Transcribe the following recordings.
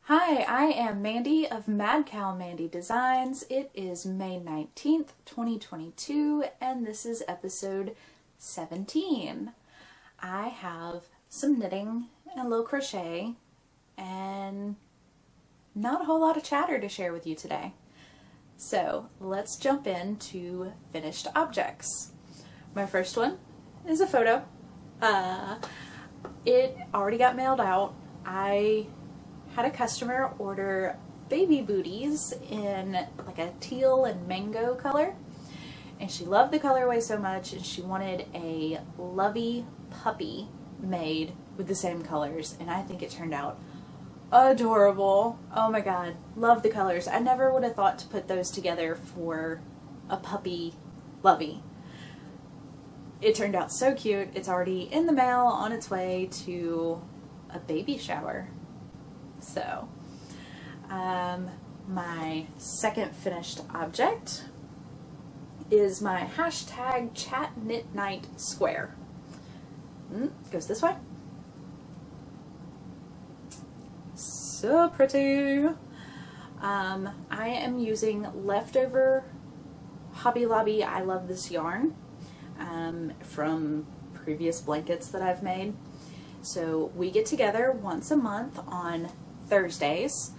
Hi, I am Mandy of Mad Cow Mandy Designs. It is May 19th, 2022, and this is episode 17. I have some knitting and a little crochet and not a whole lot of chatter to share with you today. So let's jump into finished objects. My first one is a photo. It already got mailed out. I had a customer order baby booties in like a teal and mango color, and she loved the colorway so much and she wanted a lovey puppy made with the same colors, and I think it turned out adorable. Oh my god, love the colors. I never would have thought to put those together for a puppy lovey. It turned out so cute. It's already in the mail on its way to a baby shower. So, my second finished object is my hashtag chat knit night square. Goes this way. So pretty. I am using leftover Hobby Lobby I Love This yarn from previous blankets that I've made. So we get together once a month on Thursdays.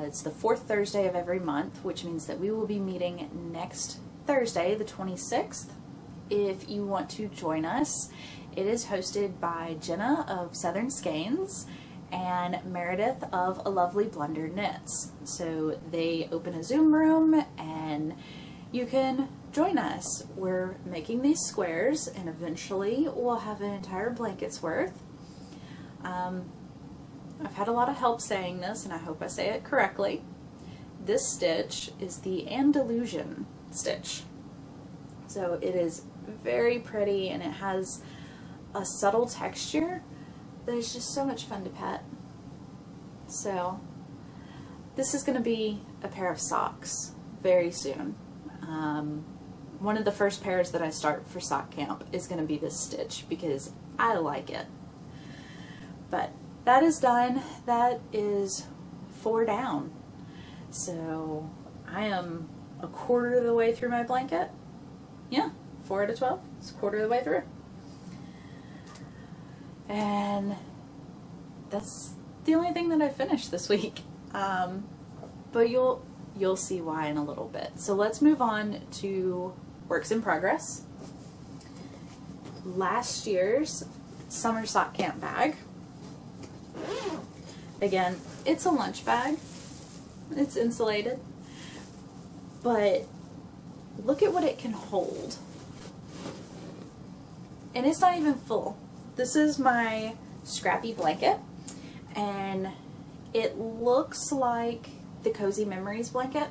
It's the fourth Thursday of every month, which means that we will be meeting next Thursday, the 26th. If you want to join us, it is hosted by Jenna of Southern Skeins and Meredith of A Lovely Blunder Knits. So they open a Zoom room and you can join us. We're making these squares and eventually we'll have an entire blanket's worth. I've had a lot of help saying this, and I hope I say it correctly. This stitch is the Andalusian stitch. So it is very pretty, and it has a subtle texture that is just so much fun to pet. So this is going to be a pair of socks very soon. One of the first pairs that I start for sock camp is going to be this stitch because I like it. But that is done. That is 4 down. So I am a quarter of the way through my blanket. Yeah, 4 out of 12. It's a quarter of the way through. And that's the only thing that I finished this week. But you'll see why in a little bit. So let's move on to works in progress. Last year's summer sock camp bag. Again, it's a lunch bag. It's insulated. But look at what it can hold. And it's not even full. This is my scrappy blanket. And it looks like the Cozy Memories blanket,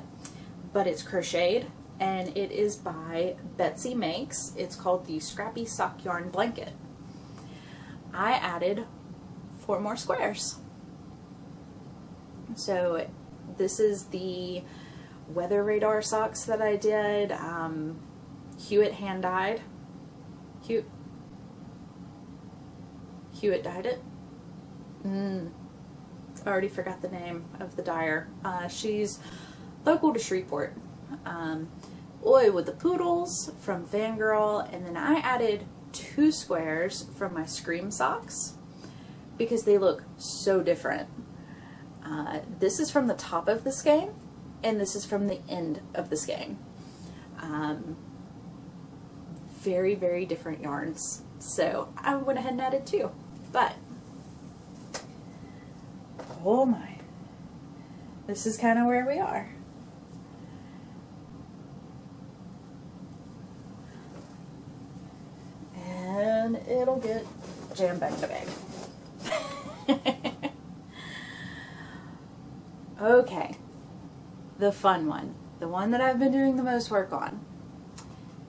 but it's crocheted. And it is by Betsy Makes. It's called the Scrappy Sock Yarn Blanket. I added 4 more squares. So this is the weather radar socks that I did. Hewitt hand dyed. Hewitt dyed it. I already forgot the name of the dyer. She's local to Shreveport. Oi with the Poodles from Fangirl, and then I added 2 squares from my Scream socks because they look so different. This is from the top of the skein, and this is from the end of the skein. Very, very different yarns. So I went ahead and added 2. But, oh my, this is kind of where we are. And it'll get jammed back in the bag. Okay, the fun one, the one that I've been doing the most work on,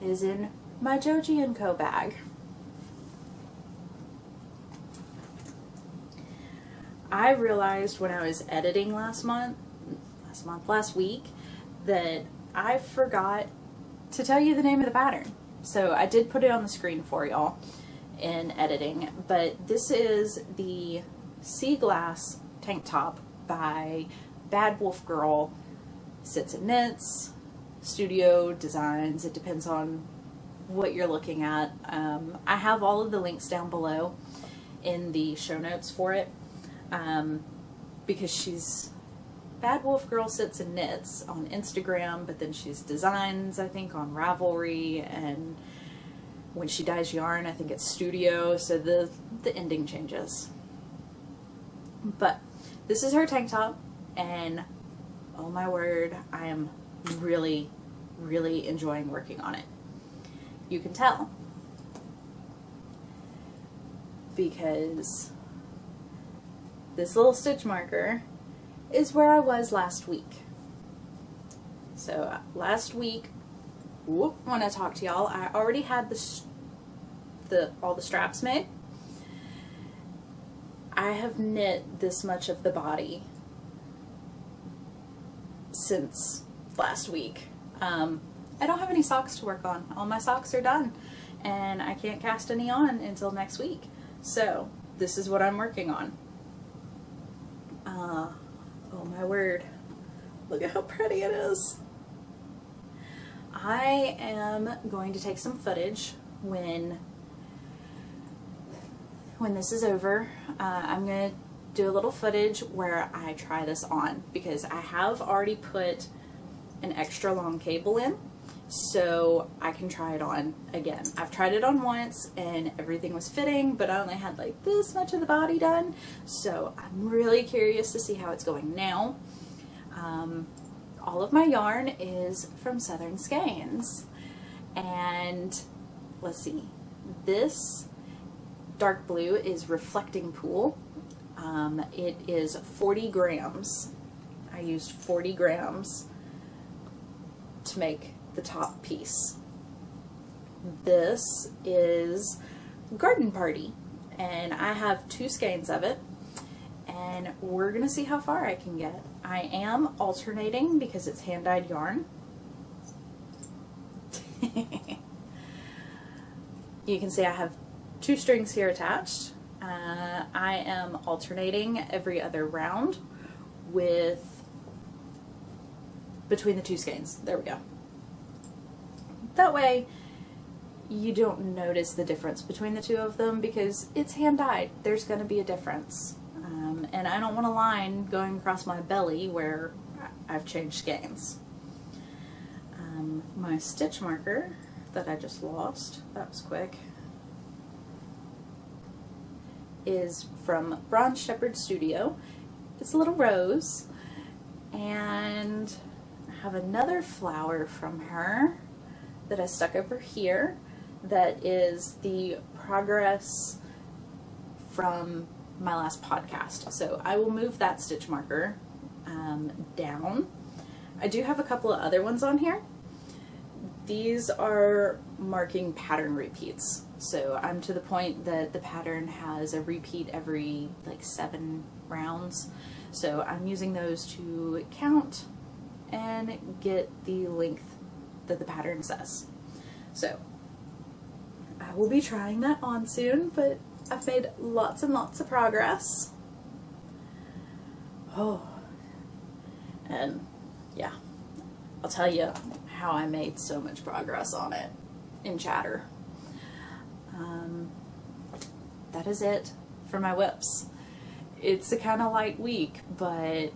is in my Joji Co bag. I realized when I was editing last week, that I forgot to tell you the name of the pattern. So I did put it on the screen for y'all in editing, but this is the Sea Glass tank top by Bad Wolf Girl Sits and Knits, Studio Designs. It depends on what you're looking at. I have all of the links down below in the show notes for it, because she's Bad Wolf Girl Sits and Knits on Instagram, but then she's Designs, I think, on Ravelry, and when she dyes yarn, I think it's Studio, so the ending changes. But this is her tank top, and oh my word, I am really, really enjoying working on it. You can tell, because this little stitch marker is where I was last week. So last week, when I talked to y'all, I already had all the straps made. I have knit this much of the body since last week. I don't have any socks to work on. All my socks are done, and I can't cast any on until next week. So this is what I'm working on. Oh my word, look at how pretty it is. I am going to take some footage when this is over. I'm going to do a little footage where I try this on, because I have already put an extra long cable in, so I can try it on again. I've tried it on once and everything was fitting, but I only had like this much of the body done, so I'm really curious to see how it's going now. All of my yarn is from Southern Skeins, and let's see, this dark blue is Reflecting Pool. It is 40 grams. I used 40 grams to make the top piece. This is Garden Party, and I have 2 skeins of it, and we're gonna see how far I can get. I am alternating because it's hand-dyed yarn. You can see I have 2 strings here attached. I am alternating every other round between the 2 skeins. There we go. That way you don't notice the difference between the 2 of them, because it's hand-dyed. There's going to be a difference. And I don't want a line going across my belly where I've changed skeins. My stitch marker that I just lost, that was quick, is from Bronze Shepherd Studio. It's a little rose, and I have another flower from her that I stuck over here that is the progress from my last podcast. So I will move that stitch marker down. I do have a couple of other ones on here. These are marking pattern repeats. So I'm to the point that the pattern has a repeat every like 7 rounds. So I'm using those to count and get the length that the pattern says. So I will be trying that on soon, but I've made lots and lots of progress. Oh, and yeah, I'll tell you how I made so much progress on it in chatter. That is it for my whips. It's a kind of light week, but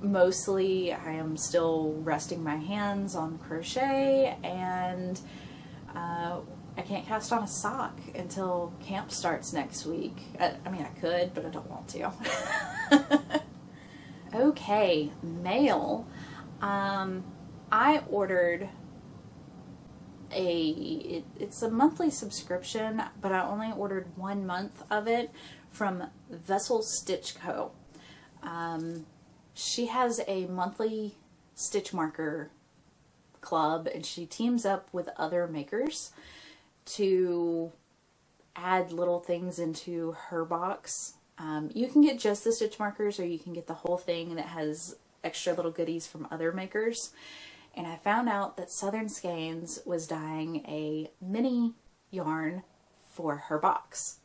mostly I am still resting my hands on crochet, and I can't cast on a sock until camp starts next week. I mean, I could, but I don't want to. Okay, mail. I ordered it's a monthly subscription, but I only ordered 1 month of it from Joji Co. She has a monthly stitch marker club, and she teams up with other makers to add little things into her box. You can get just the stitch markers, or you can get the whole thing that has extra little goodies from other makers. And I found out that Southern Skeins was dyeing a mini yarn for her box.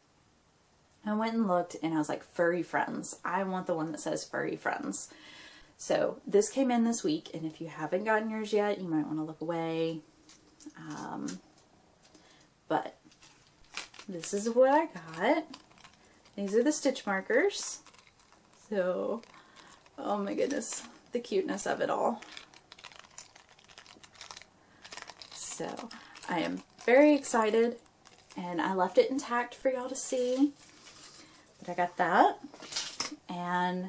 I went and looked and I was like, furry friends. I want the one that says furry friends. So this came in this week, and if you haven't gotten yours yet, you might want to look away. But this is what I got. These are the stitch markers. So, oh my goodness, the cuteness of it all. So, I am very excited, and I left it intact for y'all to see. But I got that, and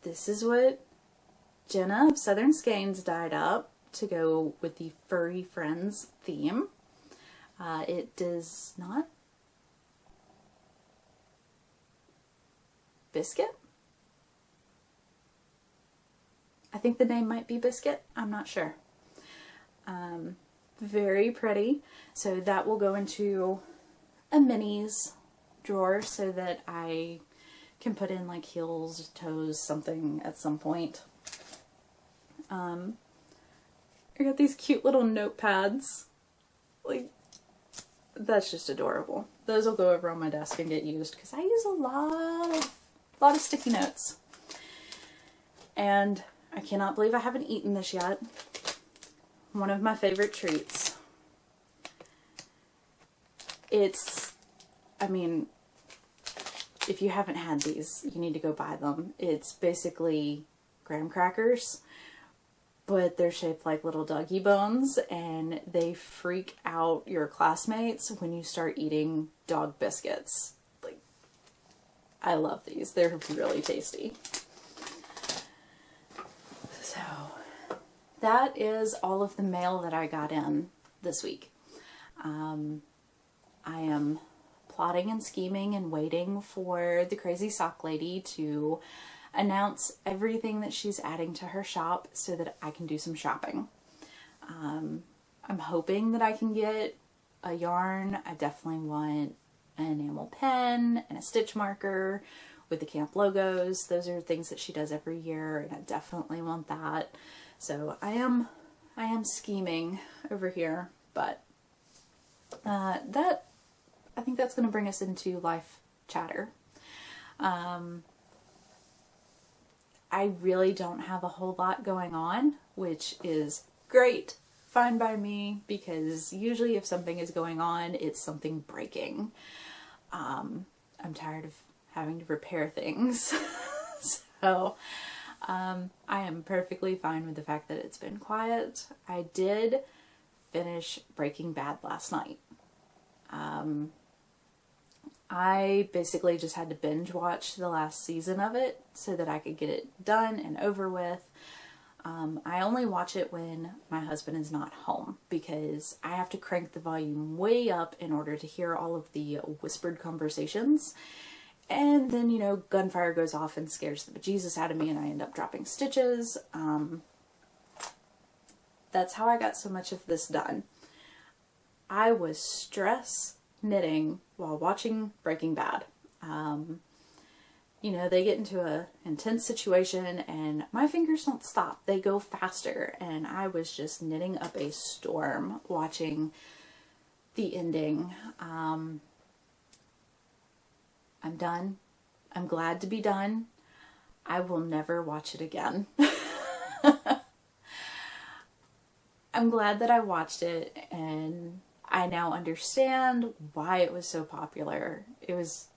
this is what Jenna of Southern Skeins dyed up to go with the Furry Friends theme. It does not... Biscuit? I think the name might be Biscuit. I'm not sure. Very pretty. So that will go into a minis drawer so that I can put in like heels, toes, something at some point. I got these cute little notepads. Like, that's just adorable. Those will go over on my desk and get used because I use a lot of sticky notes. And I cannot believe I haven't eaten this yet. One of my favorite treats. It's, I mean, if you haven't had these, you need to go buy them. It's basically graham crackers, but they're shaped like little doggy bones, and they freak out your classmates when you start eating dog biscuits. Like, I love these. They're really tasty. So, that is all of the mail that I got in this week. I am plotting and scheming and waiting for the crazy sock lady to announce everything that she's adding to her shop so that I can do some shopping. I'm hoping that I can get a yarn. I definitely want an enamel pen and a stitch marker with the camp logos. Those are things that she does every year, and I definitely want that. So I am scheming over here, but I think that's going to bring us into life chatter. I really don't have a whole lot going on, which is great, fine by me, because usually if something is going on, it's something breaking. I'm tired of having to repair things. So, I am perfectly fine with the fact that it's been quiet. I did finish Breaking Bad last night. I basically just had to binge watch the last season of it so that I could get it done and over with. I only watch it when my husband is not home because I have to crank the volume way up in order to hear all of the whispered conversations. And then, you know, gunfire goes off and scares the bejesus out of me and I end up dropping stitches. That's how I got so much of this done. I was stress knitting while watching Breaking Bad. You know, they get into an intense situation and my fingers don't stop. They go faster, and I was just knitting up a storm watching the ending. I'm done. I'm glad to be done. I will never watch it again. I'm glad that I watched it, and I now understand why it was so popular. It was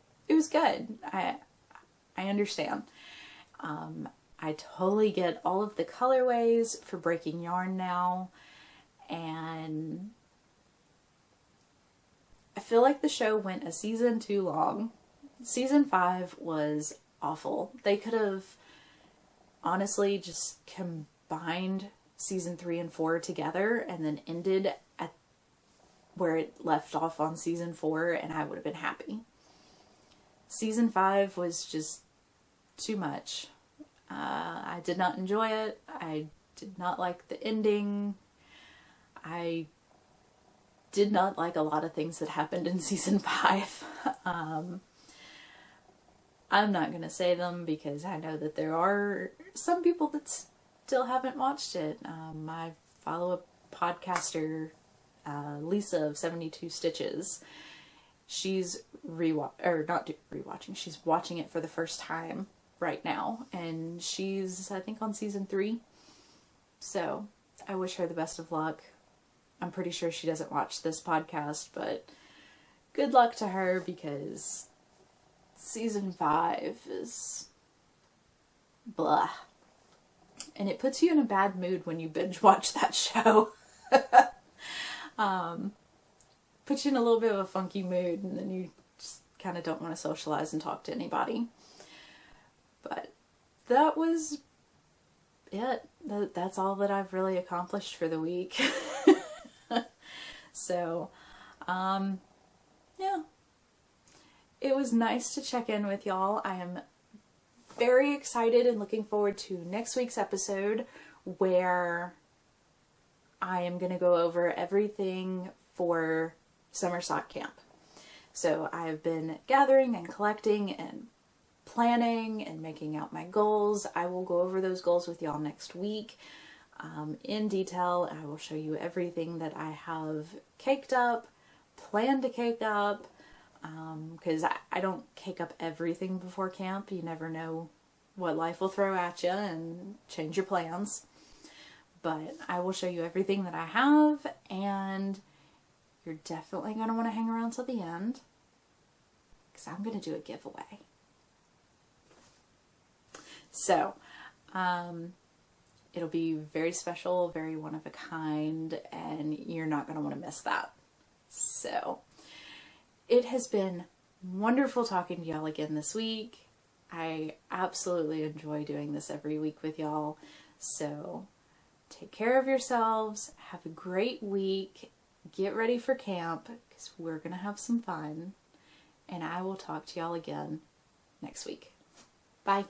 good. I understand. I totally get all of the colorways for breaking yarn now, and I feel like the show went a season too long. Season 5 was awful. They could have honestly just combined season 3 and 4 together and then ended at where it left off on season 4, and I would have been happy. Season 5 was just too much. I did not enjoy it. I did not like the ending. I did not like a lot of things that happened in season 5. I'm not going to say them because I know that there are some people that still haven't watched it. I follow a podcaster, Lisa of 72 Stitches, she's rewatching. She's watching it for the first time right now, and she's, I think, on season 3. So I wish her the best of luck. I'm pretty sure she doesn't watch this podcast, but good luck to her, because season 5 is blah. And it puts you in a bad mood when you binge watch that show. Puts you in a little bit of a funky mood, and then you just kind of don't want to socialize and talk to anybody. But that was it. That's all that I've really accomplished for the week. So, yeah. It was nice to check in with y'all. I am very excited and looking forward to next week's episode, where I am going to go over everything for summer sock camp. So I have been gathering and collecting and planning and making out my goals. I will go over those goals with y'all next week in detail. I will show you everything that I have caked up, plan to cake up, because I don't cake up everything before camp. You never know what life will throw at you and change your plans. But I will show you everything that I have, and you're definitely going to want to hang around till the end, because I'm going to do a giveaway. So, it'll be very special, very one of a kind, and you're not going to want to miss that. So, it has been wonderful talking to y'all again this week. I absolutely enjoy doing this every week with y'all. So, take care of yourselves. Have a great week. Get ready for camp, because we're going to have some fun. And I will talk to y'all again next week. Bye.